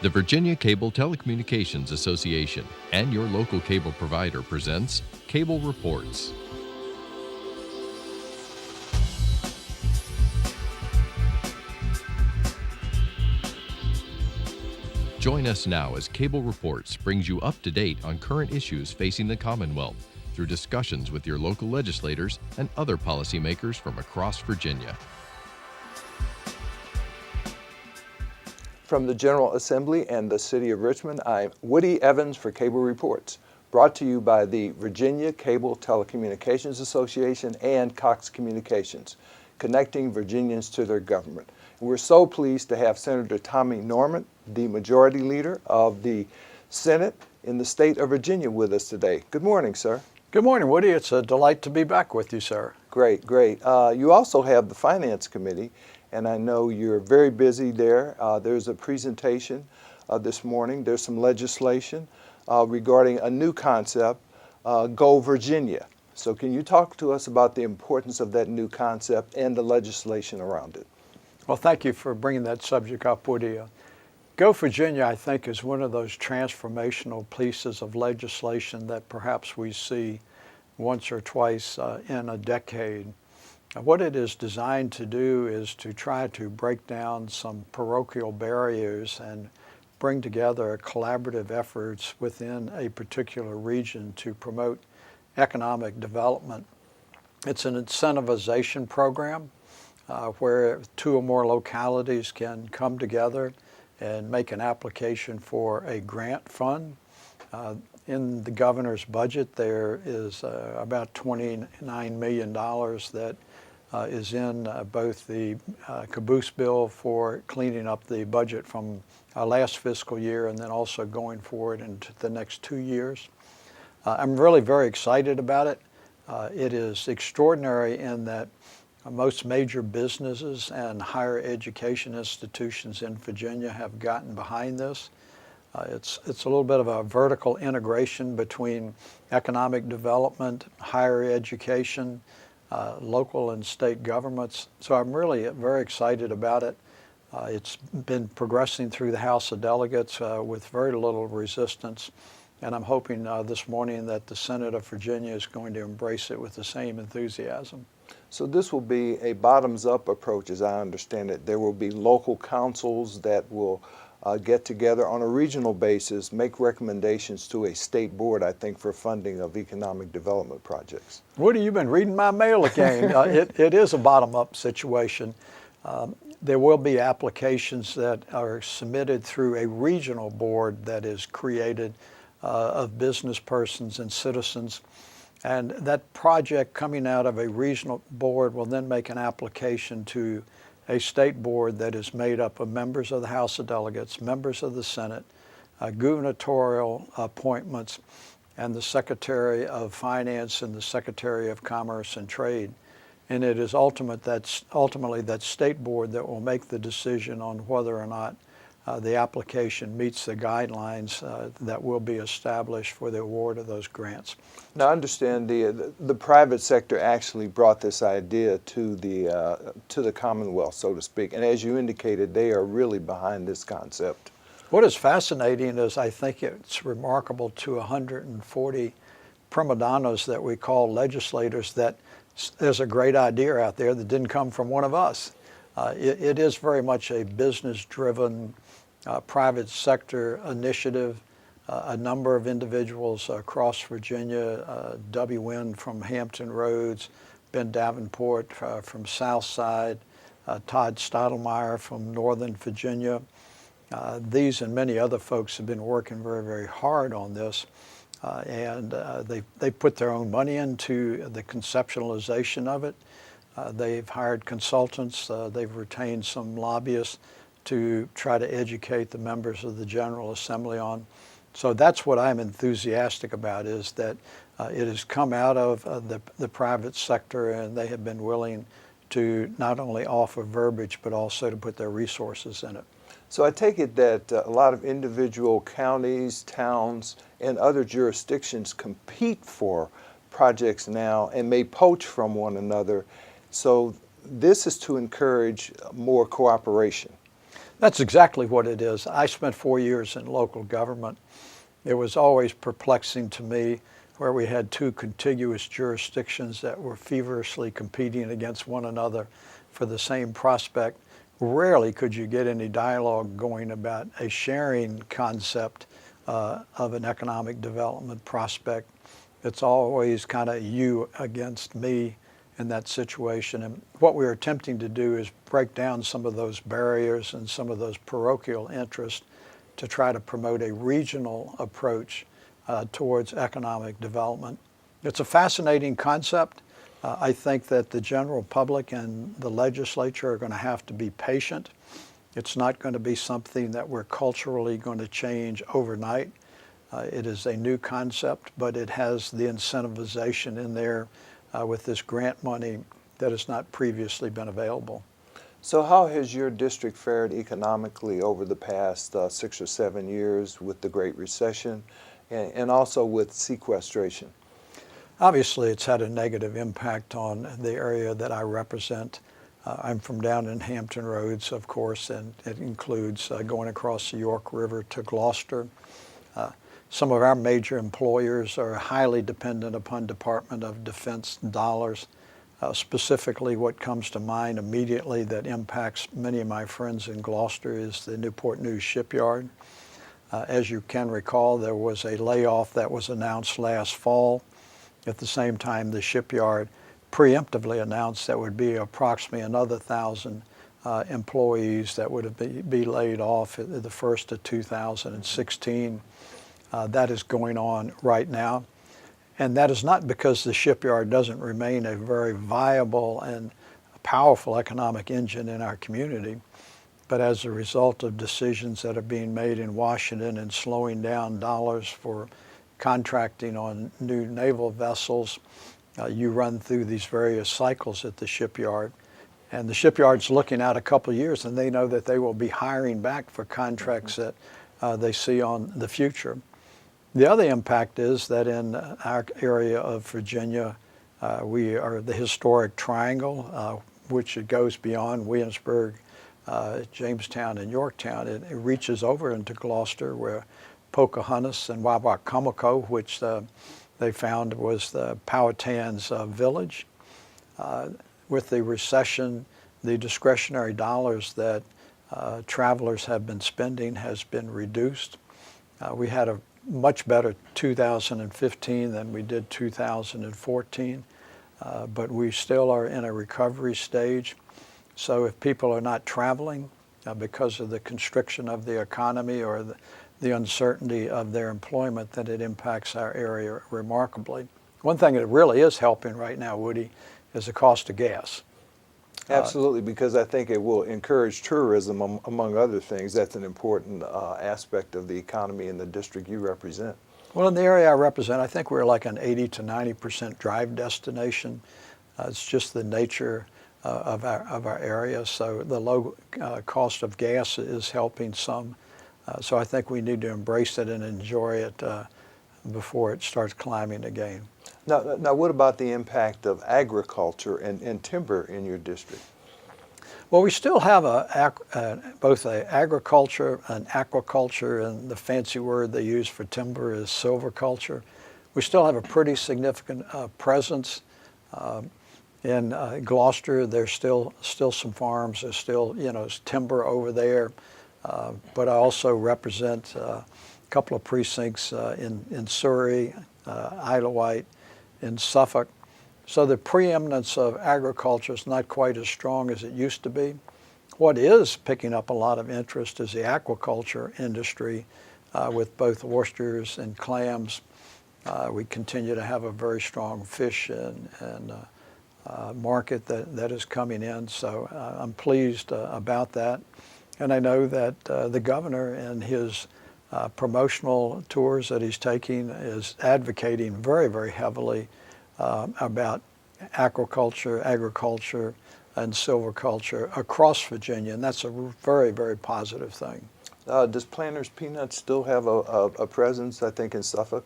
The Virginia Cable Telecommunications Association and your local cable provider presents Cable Reports. Join us now as Cable Reports brings you up to date on current issues facing the Commonwealth through discussions with your local legislators and other policymakers from across Virginia. From the General Assembly and the City of Richmond, I'm Woody Evans for Cable Reports, brought to you by the Virginia Cable Telecommunications Association and Cox Communications, connecting Virginians to their government. We're so pleased to have Senator Tommy Norment, the Majority Leader of the Senate in the state of Virginia, with us today. Good morning, sir. Good morning, Woody. It's a delight to be back with you, sir. Great, great. You also have the Finance Committee, and I know you're very busy there. There's a presentation this morning. There's some legislation regarding a new concept, Go Virginia. So can you talk to us about the importance of that new concept and the legislation around it? Well, thank you for bringing that subject up, Woody. Go Virginia, I think, is one of those transformational pieces of legislation that perhaps we see once or twice in a decade. What it is designed to do is to try to break down some parochial barriers and bring together collaborative efforts within a particular region to promote economic development. It's an incentivization program where two or more localities can come together and make an application for a grant fund. In the governor's budget, there is about $29 million that is in both the caboose bill for cleaning up the budget from last fiscal year and then also going forward into the next 2 years. I'm really very excited about it. It is extraordinary in that most major businesses and higher education institutions in Virginia have gotten behind this. It's a little bit of a vertical integration between economic development, higher education, local and state governments. So I'm really very excited about it. It's been progressing through the House of Delegates with very little resistance. And I'm hoping this morning that the Senate of Virginia is going to embrace it with the same enthusiasm. So this will be a bottoms-up approach, as I understand it. There will be local councils that will get together on a regional basis, make recommendations to a state board, I think, for funding of economic development projects. Woody, you've been reading my mail again. It is a bottom-up situation. There will be applications that are submitted through a regional board that is created of business persons and citizens. And that project coming out of a regional board will then make an application to a state board that is made up of members of the House of Delegates, members of the Senate, gubernatorial appointments, and the Secretary of Finance and the Secretary of Commerce and Trade. And it is ultimately that state board that will make the decision on whether or not the application meets the guidelines that will be established for the award of those grants. Now, I understand the private sector actually brought this idea to the Commonwealth, so to speak, and as you indicated, they are really behind this concept. What is fascinating is I think it's remarkable to 140 prima donnas that we call legislators that there's a great idea out there that didn't come from one of us. It is very much a business-driven private sector initiative. A number of individuals across Virginia, W. Wynn from Hampton Roads, Ben Davenport from Southside, Todd Stottlemyre from Northern Virginia. These and many other folks have been working very, very hard on this. And they put their own money into the conceptualization of it. They've hired consultants. They've retained some lobbyists to try to educate the members of the General Assembly on. So that's what I'm enthusiastic about, is that it has come out of the private sector, and they have been willing to not only offer verbiage but also to put their resources in it. So I take it that a lot of individual counties, towns, and other jurisdictions compete for projects now and may poach from one another. So this is to encourage more cooperation. That's exactly what it is. I spent 4 years in local government. It was always perplexing to me where we had two contiguous jurisdictions that were feverishly competing against one another for the same prospect. Rarely could you get any dialogue going about a sharing concept of an economic development prospect. It's always kind of you against me in that situation. And what we're attempting to do is break down some of those barriers and some of those parochial interests to try to promote a regional approach towards economic development. It's a fascinating concept. I think that the general public and the legislature are going to have to be patient. It's not going to be something that we're culturally going to change overnight. It is a new concept, but it has the incentivization in there with this grant money that has not previously been available. So how has your district fared economically over the past 6 or 7 years with the Great Recession and also with sequestration? Obviously, it's had a negative impact on the area that I represent. I'm from down in Hampton Roads, of course, and it includes going across the York River to Gloucester. Some of our major employers are highly dependent upon Department of Defense dollars. Specifically, what comes to mind immediately that impacts many of my friends in Gloucester is the Newport News shipyard. As you can recall, there was a layoff that was announced last fall. At the same time, the shipyard preemptively announced that would be approximately another 1,000 employees that would be laid off at the first of 2016. That is going on right now. And that is not because the shipyard doesn't remain a very viable and powerful economic engine in our community, but as a result of decisions that are being made in Washington and slowing down dollars for contracting on new naval vessels, you run through these various cycles at the shipyard. And the shipyard's looking out a couple of years, and they know that they will be hiring back for contracts that they see on the future. The other impact is that in our area of Virginia, we are the historic triangle, which it goes beyond Williamsburg, Jamestown, and Yorktown. It reaches over into Gloucester, where Pocahontas and Wawacomico, which they found was the Powhatan's village. With the recession, the discretionary dollars that travelers have been spending has been reduced. We had a much better 2015 than we did 2014, but we still are in a recovery stage. So if people are not traveling because of the constriction of the economy or the uncertainty of their employment, then it impacts our area remarkably. One thing that really is helping right now, Woody, is the cost of gas. Absolutely, because I think it will encourage tourism, among other things. That's an important aspect of the economy in the district you represent. Well, in the area I represent, I think we're like an 80 to 90% drive destination. It's just the nature of our area, so the low cost of gas is helping some. So I think we need to embrace it and enjoy it before it starts climbing again. Now, what about the impact of agriculture and timber in your district? Well, we still have both agriculture and aquaculture, and the fancy word they use for timber is silviculture. We still have a pretty significant presence. In Gloucester, there's still some farms. There's still, timber over there. But I also represent a couple of precincts in Surrey, Islawhite, in Suffolk. So the preeminence of agriculture is not quite as strong as it used to be. What is picking up a lot of interest is the aquaculture industry with both oysters and clams. We continue to have a very strong fish and market that is coming in. So I'm pleased about that. And I know that the governor in his promotional tours that he's taking is advocating very, very heavily about aquaculture, agriculture, and silviculture across Virginia, and that's a very, very positive thing. Does Planters Peanuts still have a presence, I think, in Suffolk?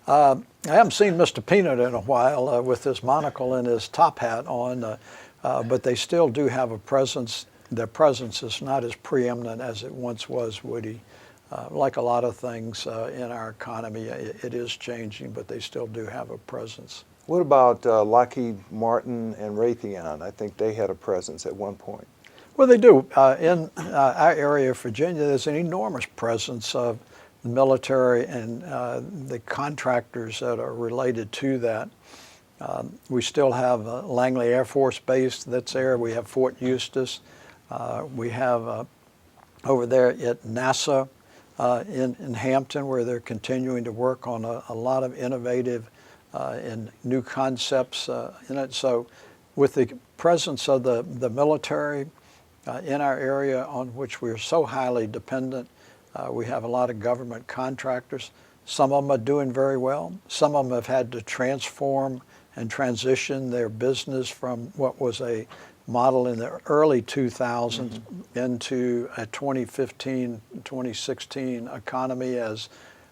I haven't seen Mr. Peanut in a while with his monocle and his top hat on, but they still do have a presence. their presence is not as preeminent as it once was, Woody. Like a lot of things in our economy, it is changing, but they still do have a presence. What about Lockheed Martin and Raytheon? I think they had a presence at one point. Well, they do. In our area of Virginia, there's an enormous presence of the military and the contractors that are related to that. We still have Langley Air Force Base that's there. We have Fort Eustis. We have over there at NASA in Hampton, where they're continuing to work on a lot of innovative and new concepts in it. So with the presence of the military in our area, on which we're so highly dependent, we have a lot of government contractors. Some of them are doing very well. Some of them have had to transform and transition their business from what was a model in the early 2000s into a 2015, 2016 economy as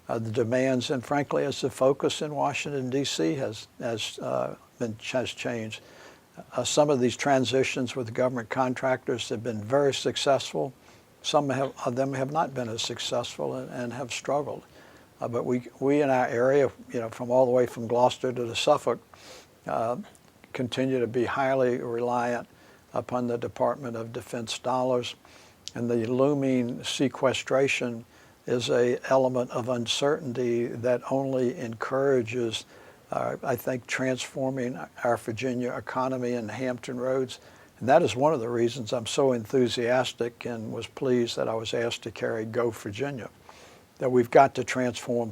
the demands and frankly as the focus in Washington, D.C. has changed. Some of these transitions with government contractors have been very successful. Some of them have not been as successful and have struggled. But we in our area, from all the way from Gloucester to Suffolk, continue to be highly reliant upon the Department of Defense dollars. And the looming sequestration is an element of uncertainty that only encourages, I think, transforming our Virginia economy and Hampton roads. And that is one of the reasons I'm so enthusiastic and was pleased that I was asked to carry Go Virginia, that we've got to transform